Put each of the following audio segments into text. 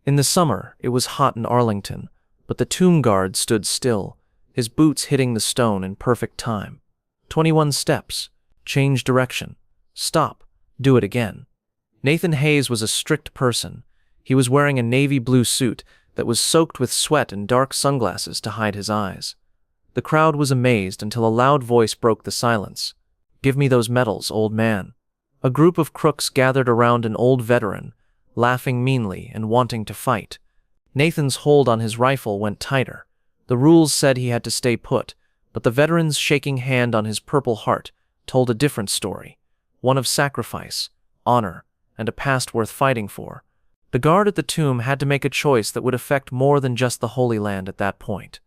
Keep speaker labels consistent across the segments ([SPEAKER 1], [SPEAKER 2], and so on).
[SPEAKER 1] In the summer, it was hot in Arlington, but the tomb guard stood still, his boots hitting the stone in perfect time. 21 steps. Change direction. Stop. Do it again. Nathan Hayes was a strict person. He was wearing a navy blue suit that was soaked with sweat and dark sunglasses to hide his eyes. The crowd was amazed until a loud voice broke the silence. "Give me those medals, old man." A group of crooks gathered around an old veteran, laughing meanly and wanting to fight. Nathan's hold on his rifle went tighter. The rules said he had to stay put, but the veteran's shaking hand on his Purple Heart told a different story, one of sacrifice, honor, and a past worth fighting for. The guard at the tomb had to make a choice that would affect more than just the Holy Land at that point.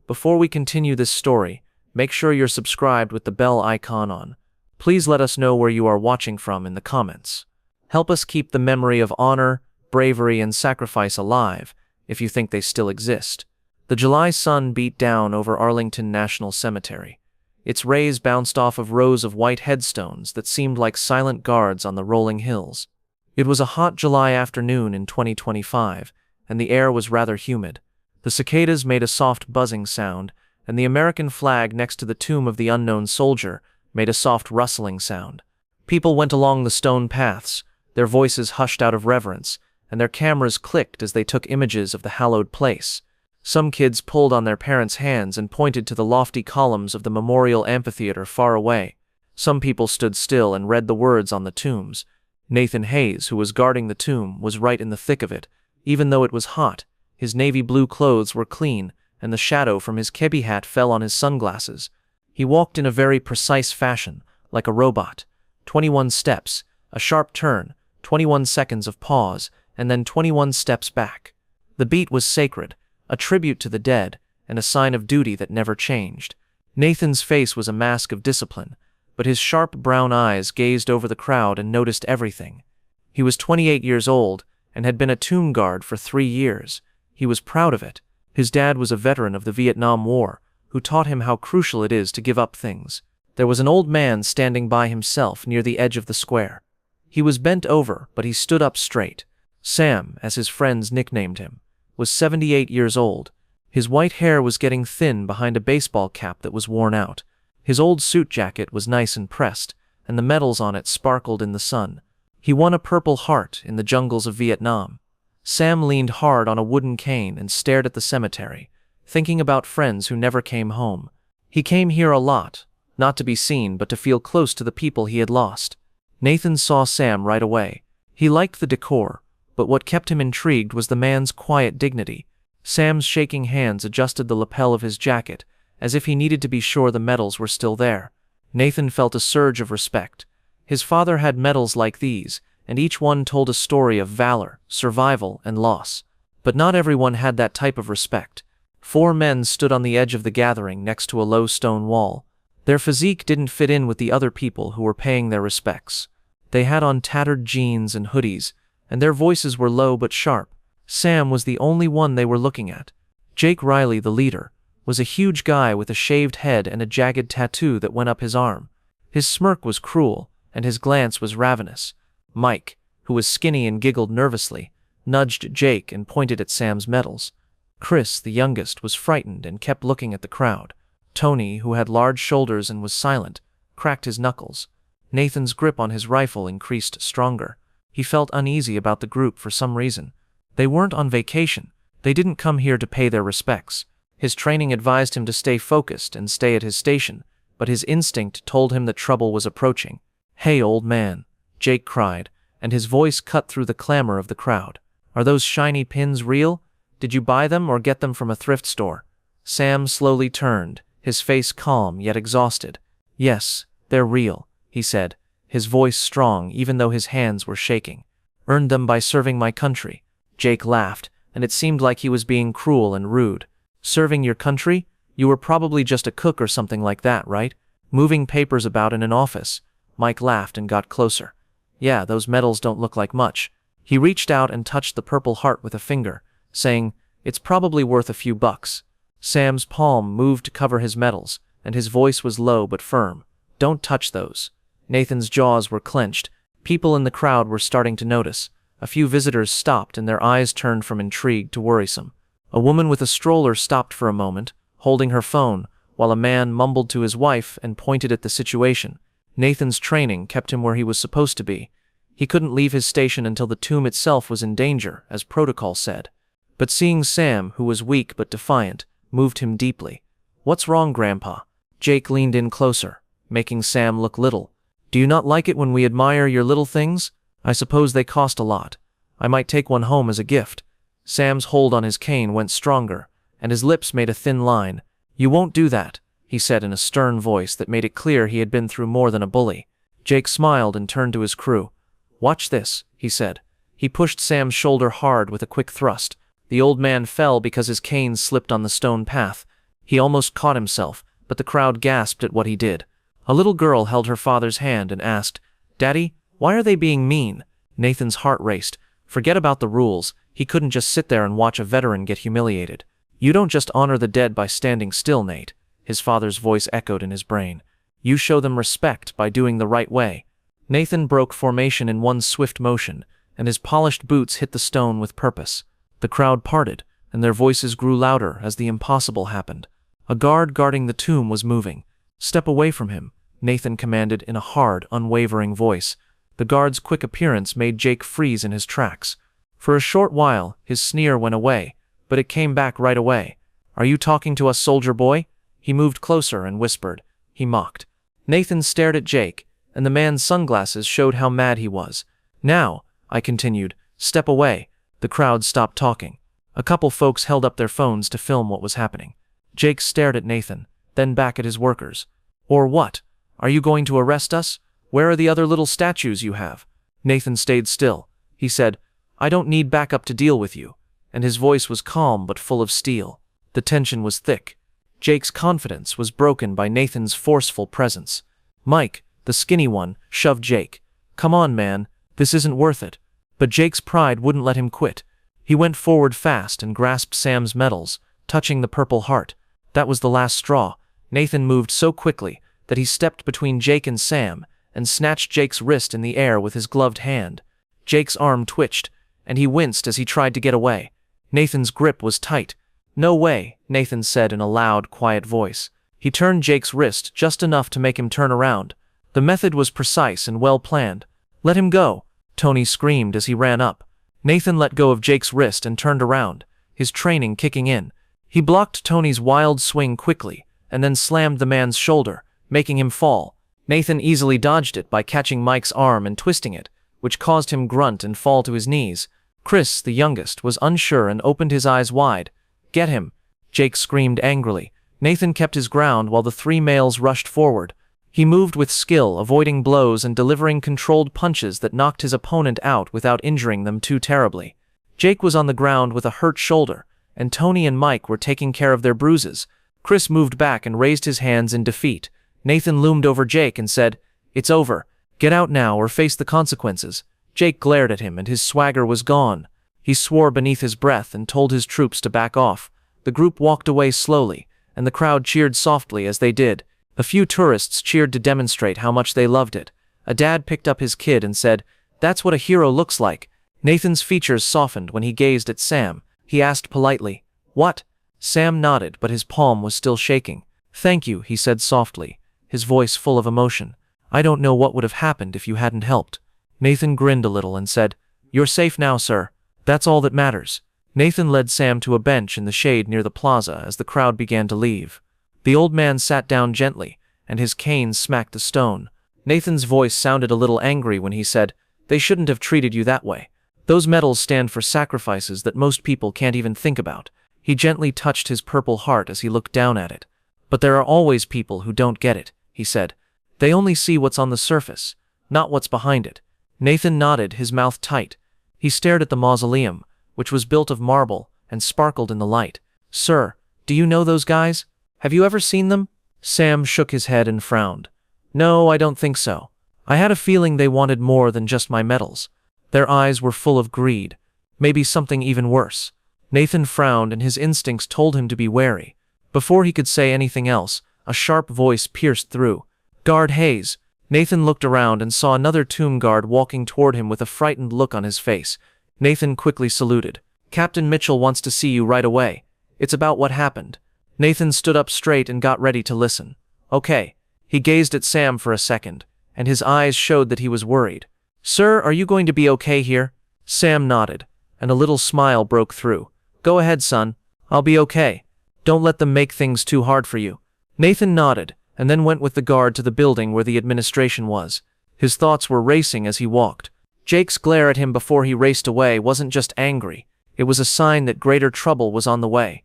[SPEAKER 1] Before we continue this story, make sure you're subscribed with the bell icon on. Please let us know where you are watching from in the comments. Help us keep the memory of honor, bravery, and sacrifice alive, if you think they still exist. The July sun beat down over Arlington National Cemetery. Its rays bounced off of rows of white headstones that seemed like silent guards on the rolling hills. It was a hot July afternoon in 2025, and the air was rather humid. The cicadas made a soft buzzing sound, and the American flag next to the tomb of the unknown soldier made a soft rustling sound. People went along the stone paths, their voices hushed out of reverence, and their cameras clicked as they took images of the hallowed place. Some kids pulled on their parents' hands and pointed to the lofty columns of the memorial amphitheater far away. Some people stood still and read the words on the tombs. Nathan Hayes, who was guarding the tomb, was right in the thick of it. Even though it was hot, his navy blue clothes were clean, and the shadow from his kebi hat fell on his sunglasses. He walked in a very precise fashion, like a robot. 21 steps, a sharp turn, 21 seconds of pause, and then 21 steps back. The beat was sacred, a tribute to the dead, and a sign of duty that never changed. Nathan's face was a mask of discipline, but his sharp brown eyes gazed over the crowd and noticed everything. He was 28 years old and had been a tomb guard for 3 years. He was proud of it. His dad was a veteran of the Vietnam War, who taught him how crucial it is to give up things. There was an old man standing by himself near the edge of the square. He was bent over, but he stood up straight. Sam, as his friends nicknamed him, was 78 years old. His white hair was getting thin behind a baseball cap that was worn out. His old suit jacket was nice and pressed, and the medals on it sparkled in the sun. He won a Purple Heart in the jungles of Vietnam. Sam leaned hard on a wooden cane and stared at the cemetery, thinking about friends who never came home. He came here a lot, not to be seen but to feel close to the people he had lost. Nathan saw Sam right away. He liked the decor, but what kept him intrigued was the man's quiet dignity. Sam's shaking hands adjusted the lapel of his jacket, as if he needed to be sure the medals were still there. Nathan felt a surge of respect. His father had medals like these, and each one told a story of valor, survival, and loss. But not everyone had that type of respect. 4 men stood on the edge of the gathering next to a low stone wall. Their physique didn't fit in with the other people who were paying their respects. They had on tattered jeans and hoodies, and their voices were low but sharp. Sam was the only one they were looking at. Jake Riley, the leader, was a huge guy with a shaved head and a jagged tattoo that went up his arm. His smirk was cruel, and his glance was ravenous. Mike, who was skinny and giggled nervously, nudged Jake and pointed at Sam's medals. Chris, the youngest, was frightened and kept looking at the crowd. Tony, who had large shoulders and was silent, cracked his knuckles. Nathan's grip on his rifle increased stronger. He felt uneasy about the group for some reason. They weren't on vacation. They didn't come here to pay their respects. His training advised him to stay focused and stay at his station, but his instinct told him that trouble was approaching. "Hey, old man," Jake cried, and his voice cut through the clamor of the crowd. "Are those shiny pins real? Did you buy them or get them from a thrift store?" Sam slowly turned, his face calm yet exhausted. "Yes, they're real," he said, his voice strong even though his hands were shaking. "Earned them by serving my country." Jake laughed, and it seemed like he was being cruel and rude. "Serving your country? You were probably just a cook or something like that, right? Moving papers about in an office." Mike laughed and got closer. "Yeah, those medals don't look like much." He reached out and touched the Purple Heart with a finger, saying, "It's probably worth a few bucks." Sam's palm moved to cover his medals, and his voice was low but firm. "Don't touch those." Nathan's jaws were clenched. People in the crowd were starting to notice. A few visitors stopped and their eyes turned from intrigued to worrisome. A woman with a stroller stopped for a moment, holding her phone, while a man mumbled to his wife and pointed at the situation. Nathan's training kept him where he was supposed to be. He couldn't leave his station until the tomb itself was in danger, as protocol said. But seeing Sam, who was weak but defiant, moved him deeply. "What's wrong, Grandpa?" Jake leaned in closer, making Sam look little. "Do you not like it when we admire your little things? I suppose they cost a lot. I might take one home as a gift." Sam's hold on his cane went stronger, and his lips made a thin line. "You won't do that," he said in a stern voice that made it clear he had been through more than a bully. Jake smiled and turned to his crew. "Watch this," he said. He pushed Sam's shoulder hard with a quick thrust. The old man fell because his cane slipped on the stone path. He almost caught himself, but the crowd gasped at what he did. A little girl held her father's hand and asked, "Daddy, why are they being mean?" Nathan's heart raced. Forget about the rules. He couldn't just sit there and watch a veteran get humiliated. "You don't just honor the dead by standing still, Nate," his father's voice echoed in his brain. "You show them respect by doing the right way." Nathan broke formation in one swift motion, and his polished boots hit the stone with purpose. The crowd parted, and their voices grew louder as the impossible happened. A guard guarding the tomb was moving. "Step away from him," Nathan commanded in a hard, unwavering voice. The guard's quick appearance made Jake freeze in his tracks. For a short while, his sneer went away, but it came back right away. "Are you talking to us, soldier boy?" He moved closer and whispered. He mocked. Nathan stared at Jake, and the man's sunglasses showed how mad he was. "Now," I continued, "step away." The crowd stopped talking. A couple folks held up their phones to film what was happening. Jake stared at Nathan, then back at his workers. "Or what? Are you going to arrest us? Where are the other little statues you have?" Nathan stayed still. He said, "I don't need backup to deal with you," and his voice was calm but full of steel. The tension was thick. Jake's confidence was broken by Nathan's forceful presence. Mike, the skinny one, shoved Jake. "Come on, man, this isn't worth it." But Jake's pride wouldn't let him quit. He went forward fast and grasped Sam's medals, touching the Purple Heart. That was the last straw. Nathan moved so quickly that he stepped between Jake and Sam and snatched Jake's wrist in the air with his gloved hand. Jake's arm twitched, and he winced as he tried to get away. Nathan's grip was tight. "No way," Nathan said in a loud, quiet voice. He turned Jake's wrist just enough to make him turn around. The method was precise and well planned. "Let him go," Tony screamed as he ran up. Nathan let go of Jake's wrist and turned around, his training kicking in. He blocked Tony's wild swing quickly, and then slammed the man's shoulder, making him fall. Nathan easily dodged it by catching Mike's arm and twisting it, which caused him grunt and fall to his knees. Chris, the youngest, was unsure and opened his eyes wide. "Get him!" Jake screamed angrily. Nathan kept his ground while the three males rushed forward. He moved with skill, avoiding blows and delivering controlled punches that knocked his opponent out without injuring them too terribly. Jake was on the ground with a hurt shoulder, and Tony and Mike were taking care of their bruises. Chris moved back and raised his hands in defeat. Nathan loomed over Jake and said, "It's over. Get out now or face the consequences." Jake glared at him and his swagger was gone. He swore beneath his breath and told his troops to back off. The group walked away slowly, and the crowd cheered softly as they did. A few tourists cheered to demonstrate how much they loved it. A dad picked up his kid and said, "That's what a hero looks like." Nathan's features softened when he gazed at Sam. He asked politely, "What?" Sam nodded, but his palm was still shaking. "Thank you," he said softly, his voice full of emotion. "I don't know what would have happened if you hadn't helped." Nathan grinned a little and said, "You're safe now, sir. That's all that matters." Nathan led Sam to a bench in the shade near the plaza as the crowd began to leave. The old man sat down gently, and his cane smacked the stone. Nathan's voice sounded a little angry when he said, "They shouldn't have treated you that way. Those medals stand for sacrifices that most people can't even think about." He gently touched his Purple Heart as he looked down at it. "But there are always people who don't get it," he said. "They only see what's on the surface, not what's behind it." Nathan nodded, his mouth tight. He stared at the mausoleum, which was built of marble and sparkled in the light. "Sir, do you know those guys? Have you ever seen them?" Sam shook his head and frowned. "No, I don't think so. I had a feeling they wanted more than just my medals. Their eyes were full of greed, maybe something even worse." Nathan frowned and his instincts told him to be wary. Before he could say anything else, a sharp voice pierced through. "Guard Hayes." Nathan looked around and saw another tomb guard walking toward him with a frightened look on his face. Nathan quickly saluted. "Captain Mitchell wants to see you right away. It's about what happened." Nathan stood up straight and got ready to listen. "Okay." He gazed at Sam for a second, and his eyes showed that he was worried. "Sir, are you going to be okay here?" Sam nodded, and a little smile broke through. "Go ahead, son. I'll be okay. Don't let them make things too hard for you." Nathan nodded, and then went with the guard to the building where the administration was. His thoughts were racing as he walked. Jake's glare at him before he raced away wasn't just angry, it was a sign that greater trouble was on the way.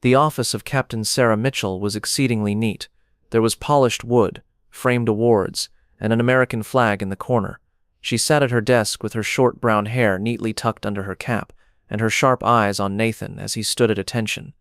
[SPEAKER 1] The office of Captain Sarah Mitchell was exceedingly neat. There was polished wood, framed awards, and an American flag in the corner. She sat at her desk with her short brown hair neatly tucked under her cap, and her sharp eyes on Nathan as he stood at attention.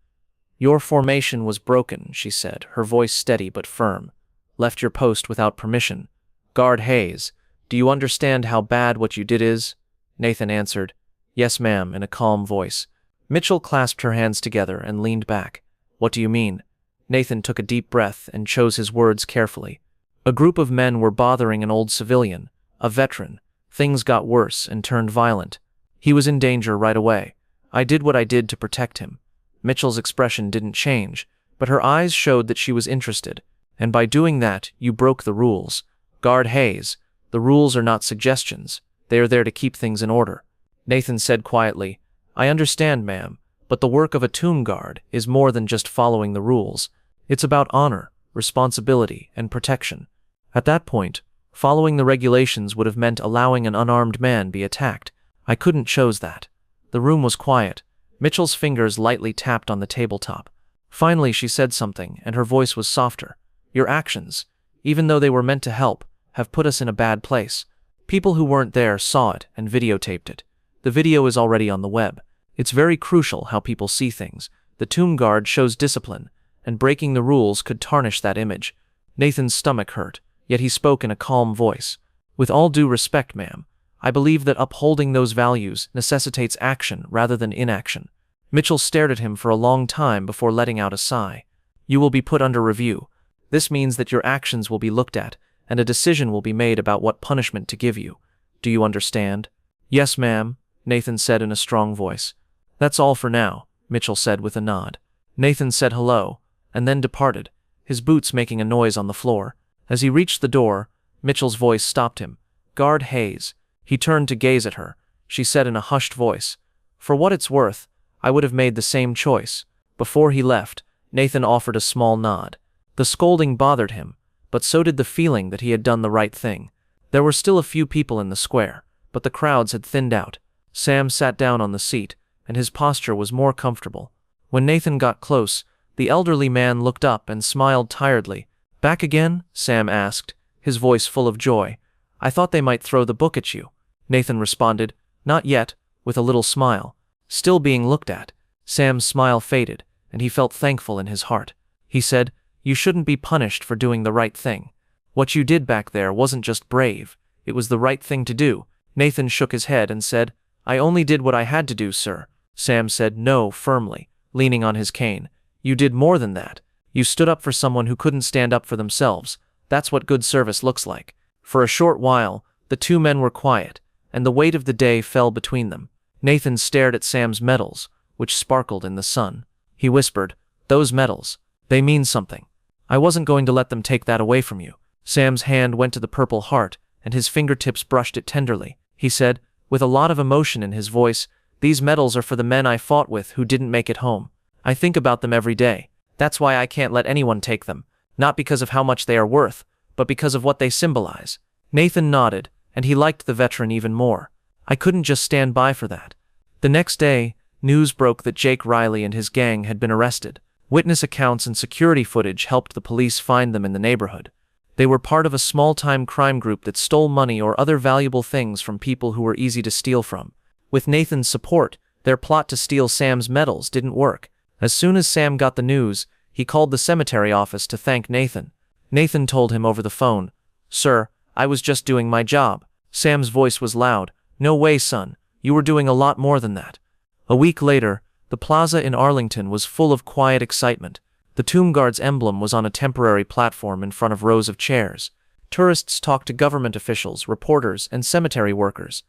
[SPEAKER 1] "Your formation was broken," she said, her voice steady but firm. "Left your post without permission. Guard Hayes, do you understand how bad what you did is?" Nathan answered, "Yes, ma'am," in a calm voice. Mitchell clasped her hands together and leaned back. "What do you mean?" Nathan took a deep breath and chose his words carefully. A group of men were bothering an old civilian, a veteran. Things got worse and turned violent. He was in danger right away. I did what I did to protect him. Mitchell's expression didn't change, but her eyes showed that she was interested. "And by doing that, you broke the rules. Guard Hayes, the rules are not suggestions. They are there to keep things in order." Nathan said quietly, "I understand, ma'am, but the work of a tomb guard is more than just following the rules. It's about honor, responsibility, and protection." At that point, following the regulations would have meant allowing an unarmed man be attacked. I couldn't chose that. The room was quiet. Mitchell's fingers lightly tapped on the tabletop. Finally, she said something, and her voice was softer. "Your actions, even though they were meant to help, have put us in a bad place. People who weren't there saw it and videotaped it. The video is already on the web. It's very crucial how people see things. The tomb guard shows discipline, and breaking the rules could tarnish that image." Nathan's stomach hurt, yet he spoke in a calm voice. "With all due respect, ma'am, I believe that upholding those values necessitates action rather than inaction." Mitchell stared at him for a long time before letting out a sigh. "You will be put under review. This means that your actions will be looked at, and a decision will be made about what punishment to give you. Do you understand?" "Yes, ma'am," Nathan said in a strong voice. "That's all for now," Mitchell said with a nod. Nathan said hello, and then departed, his boots making a noise on the floor. As he reached the door, Mitchell's voice stopped him. "Guard Hayes." He turned to gaze at her. She said in a hushed voice, "For what it's worth, I would have made the same choice." Before he left, Nathan offered a small nod. The scolding bothered him, but so did the feeling that he had done the right thing. There were still a few people in the square, but the crowds had thinned out. Sam sat down on the seat, and his posture was more comfortable. When Nathan got close, the elderly man looked up and smiled tiredly. "Back again?" Sam asked, his voice full of joy. "I thought they might throw the book at you." Nathan responded, "Not yet," with a little smile. Still being looked at, Sam's smile faded, and he felt thankful in his heart. He said, "You shouldn't be punished for doing the right thing. What you did back there wasn't just brave, it was the right thing to do." Nathan shook his head and said, "I only did what I had to do, sir." Sam said no firmly, leaning on his cane. "You did more than that. You stood up for someone who couldn't stand up for themselves. That's what good service looks like." For a short while, the two men were quiet, and the weight of the day fell between them. Nathan stared at Sam's medals, which sparkled in the sun. He whispered, "Those medals, they mean something. I wasn't going to let them take that away from you." Sam's hand went to the Purple Heart, and his fingertips brushed it tenderly. He said, with a lot of emotion in his voice, "These medals are for the men I fought with who didn't make it home. I think about them every day. That's why I can't let anyone take them, not because of how much they are worth, but because of what they symbolize." Nathan nodded, and he liked the veteran even more. "I couldn't just stand by for that." The next day, news broke that Jake Riley and his gang had been arrested. Witness accounts and security footage helped the police find them in the neighborhood. They were part of a small-time crime group that stole money or other valuable things from people who were easy to steal from. With Nathan's support, their plot to steal Sam's medals didn't work. As soon as Sam got the news, he called the cemetery office to thank Nathan. Nathan told him over the phone, "Sir, I was just doing my job." Sam's voice was loud. "No way, son. You were doing a lot more than that." A week later, the plaza in Arlington was full of quiet excitement. The Tomb Guard's emblem was on a temporary platform in front of rows of chairs. Tourists talked to government officials, reporters, and cemetery workers.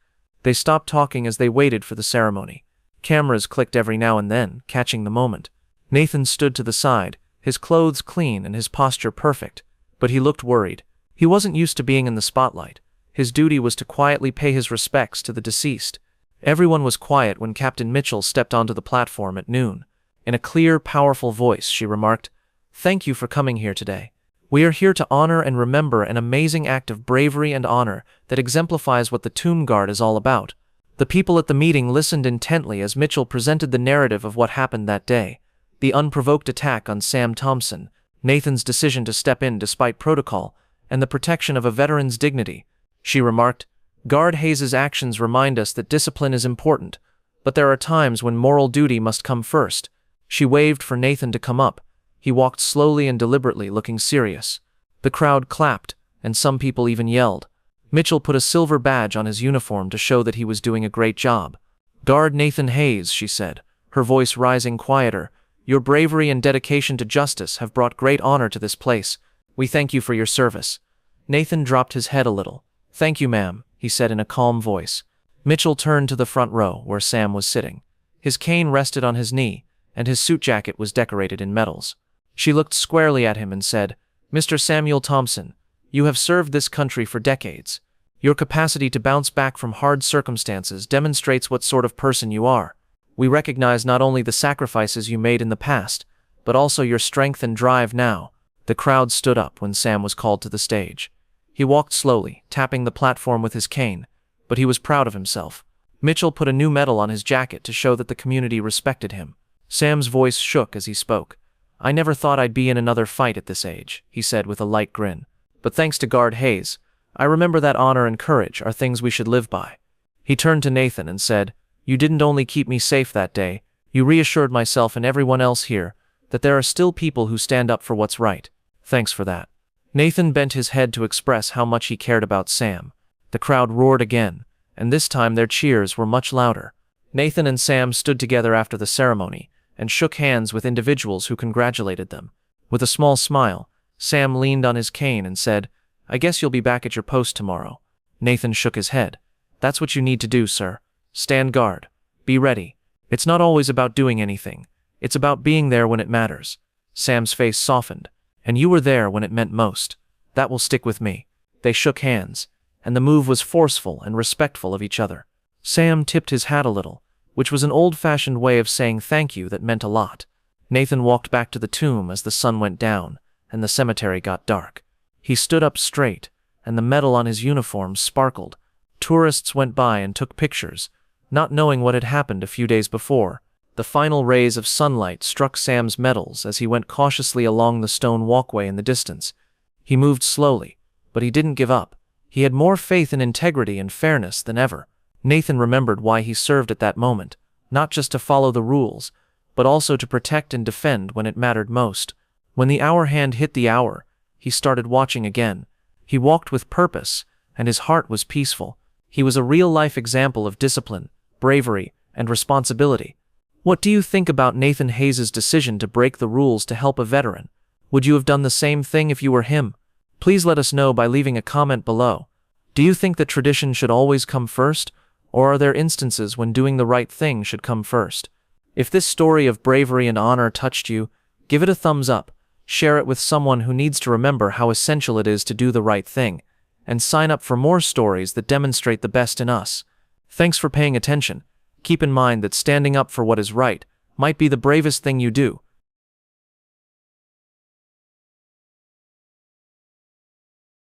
[SPEAKER 1] They stopped talking as they waited for the ceremony. Cameras clicked every now and then, catching the moment. Nathan stood to the side, his clothes clean and his posture perfect, but he looked worried. He wasn't used to being in the spotlight. His duty was to quietly pay his respects to the deceased. Everyone was quiet when Captain Mitchell stepped onto the platform at noon. In a clear, powerful voice, she remarked, "Thank you for coming here today. We are here to honor and remember an amazing act of bravery and honor that exemplifies what the Tomb Guard is all about." The people at the meeting listened intently as Mitchell presented the narrative of what happened that day. The unprovoked attack on Sam Thompson, Nathan's decision to step in despite protocol, and the protection of a veteran's dignity. She remarked, "Guard Hayes's actions remind us that discipline is important, but there are times when moral duty must come first." She waved for Nathan to come up. He walked slowly and deliberately, looking serious. The crowd clapped, and some people even yelled. Mitchell put a silver badge on his uniform to show that he was doing a great job. "Guard Nathan Hayes," she said, her voice rising quieter. "Your bravery and dedication to justice have brought great honor to this place. We thank you for your service." Nathan dropped his head a little. "Thank you, ma'am," he said in a calm voice. Mitchell turned to the front row, where Sam was sitting. His cane rested on his knee, and his suit jacket was decorated in medals. She looked squarely at him and said, "Mr. Samuel Thompson, you have served this country for decades. Your capacity to bounce back from hard circumstances demonstrates what sort of person you are. We recognize not only the sacrifices you made in the past, but also your strength and drive now." The crowd stood up when Sam was called to the stage. He walked slowly, tapping the platform with his cane, but he was proud of himself. Mitchell put a new medal on his jacket to show that the community respected him. Sam's voice shook as he spoke. "I never thought I'd be in another fight at this age," he said with a light grin. "But thanks to Guard Hayes, I remember that honor and courage are things we should live by." He turned to Nathan and said, "You didn't only keep me safe that day, you reassured myself and everyone else here that there are still people who stand up for what's right. Thanks for that." Nathan bent his head to express how much he cared about Sam. The crowd roared again, and this time their cheers were much louder. Nathan and Sam stood together after the ceremony and shook hands with individuals who congratulated them. With a small smile, Sam leaned on his cane and said, "I guess you'll be back at your post tomorrow." Nathan shook his head. "That's what you need to do, sir. Stand guard. Be ready. It's not always about doing anything. It's about being there when it matters." Sam's face softened. "And you were there when it meant most. That will stick with me." They shook hands, and the move was forceful and respectful of each other. Sam tipped his hat a little, which was an old-fashioned way of saying thank you that meant a lot. Nathan walked back to the tomb as the sun went down, and the cemetery got dark. He stood up straight, and the metal on his uniform sparkled. Tourists went by and took pictures, not knowing what had happened a few days before. The final rays of sunlight struck Sam's medals as he went cautiously along the stone walkway in the distance. He moved slowly, but he didn't give up. He had more faith in integrity and fairness than ever. Nathan remembered why he served at that moment, not just to follow the rules, but also to protect and defend when it mattered most. When the hour hand hit the hour, he started watching again. He walked with purpose, and his heart was peaceful. He was a real-life example of discipline, bravery, and responsibility. What do you think about Nathan Hayes' decision to break the rules to help a veteran? Would you have done the same thing if you were him? Please let us know by leaving a comment below. Do you think that tradition should always come first, or are there instances when doing the right thing should come first? If this story of bravery and honor touched you, give it a thumbs up, share it with someone who needs to remember how essential it is to do the right thing, and sign up for more stories that demonstrate the best in us. Thanks for paying attention. Keep in mind that standing up for what is right might be the bravest thing you do.